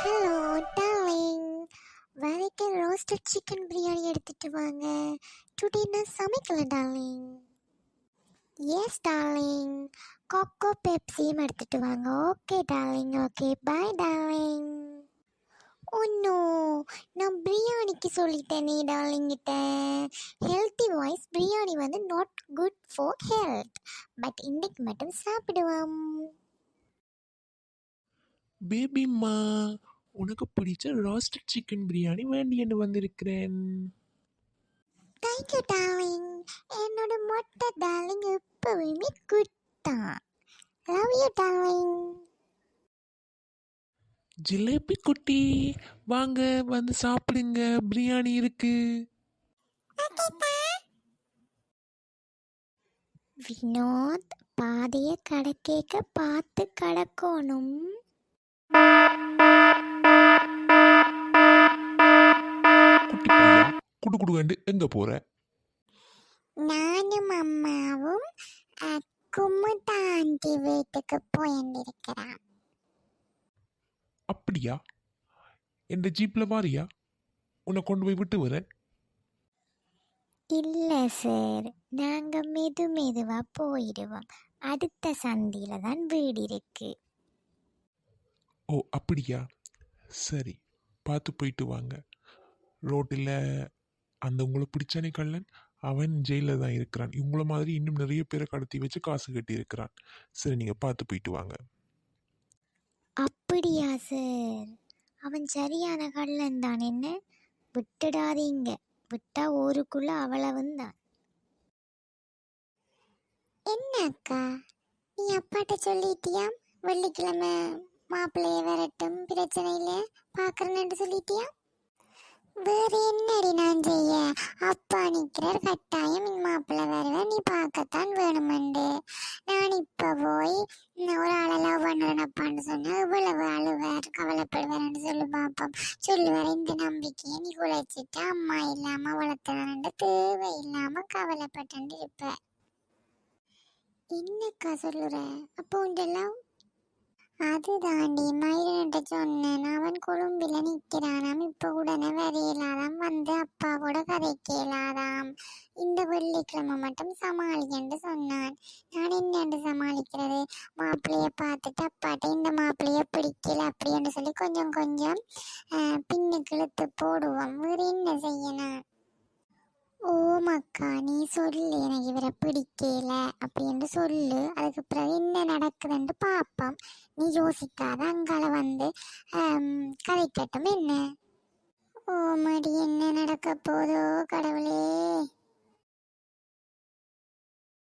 Hello darling, வேலைக்கு roasted chicken biryani எடுத்துட்டு வாங்க. டுடே நான் சமைக்கல டார்லிங். எஸ் டார்லிங், கோகோ பெப்சியும் எடுத்துட்டு வாங்க. Okay darling, okay bye darling. ஒன்னோ, நான் பிரியாணிக்கு சொல்லிட்டேனே டார்லிங் கிட்ட. ஹெல்த்தி வாய்ஸ் பிரியாணி வந்து not good for health, but இன்னைக்கு மட்டும் சாப்பிடுவோம். பேபிம்மா, உனக்கு பிடிச்ச ரோஸ்டட் சிக்கன் பிரியாணி வேண்டியன்னு வந்திருக்கிறேன். Thank you darling. என்னோட மொட்டை டார்லிங் எப்பவுமே குட் தான். Love you darling. ஜிலேபி குட்டி, வாங்க வந்து சாப்பிடுங்க, பிரியாணி இருக்கு. வினோத், பாதைய கடக்கேக்க பார்த்து கடக்கணும். குட்டி பையா, குடு குடு கண்டு எங்க போற? நானும் அம்மாவும் குமுதா ஆண்டி வீட்டுக்கு போயிருக்கிறோம். அப்படியா? எந்த ஜீப்ல வாரியா? உன்னை கொண்டு போய் விட்டு வரேன். இல்லை சார், நாங்கள் மெதுவாக போயிடுவோம். அடுத்த சந்தியில் தான் வீடு இருக்கு. ஓ அப்படியா, சரி, பார்த்து போயிட்டு வாங்க. ரோட்டில் அந்த உங்களை பிடிச்சானே கள்ளன், அவன் ஜெயிலில் தான் இருக்கிறான். இவங்கள மாதிரி இன்னும் நிறைய பேரை கடத்தி வச்சு காசு கட்டி இருக்கிறான். சரி, நீங்கள் பார்த்து போயிட்டு வாங்க. அப்படியா சார்? அவன் சரியான கள்ளன் தான். என்ன விட்டுடாதீங்க, விட்டா ஊருக்குள்ள அவ்வளவும் தான். என்ன அக்கா, நீ அப்பாட்ட சொல்லிட்டியா வெள்ளிக்கிழமை மாப்பிள்ளைய வரட்டும், பிரச்சனை இல்லை பார்க்குறேன்னு சொல்லிட்டியா? வேற என்னடி நான் செய்ய? அப்பா நிற்கிறார், கட்டாயம் என் மாப்பிள்ளை வருவேன், நீ பார்க்கத்தான் வேணுமெண்டு. நான் இப்போ போய் ஒரு ஆளை லவ் பண்ணுறேனப்பான்னு சொன்னால் இவ்வளவு அழுவார், கவலைப்படுவார்னு சொல்லி பார்ப்போம். சொல்லுவார், இந்த நம்பிக்கையை நீ குலைச்சிட்டு அம்மா இல்லாமல் வளர்த்தவன்ட்டு தேவை இல்லாமல் கவலைப்பட்டு இருப்ப. என்னக்கா சொல்லுற? அப்போ உண்டெல்லாம் அது தாண்டி மயிரன்ட்ட சொன்னேன். அவன் கொழும்பில் நிற்கிறானாம், இப்போ உடனே வரையிலாதாம், வந்து அப்பாவோட கதை கேளாதாம். இந்த வெள்ளிக்கிழமை மட்டும் சமாளிக்கன்னு சொன்னான். நான் என்னென்று சமாளிக்கிறது? மாப்பிள்ளைய பார்த்துட்டு அப்பாட்ட இந்த மாப்பிள்ளைய பிடிக்கல அப்படின்னு சொல்லி கொஞ்சம் கொஞ்சம் பின்னுக்கு இழுத்து போடுவோம். வேறு என்ன செய்யணும்? ஓமக்கா, நீ சொல்லு, எனக்கு இவரை பிடிக்கல அப்படின்னு சொல்லு. அதுக்கு பிறகு என்ன நடக்குதுன்னு பார்ப்போம். நீ யோசிக்காத, அங்கால வந்து கதைக்கட்டும். என்ன ஓமடி, என்ன நடக்க போதோ கடவுளே.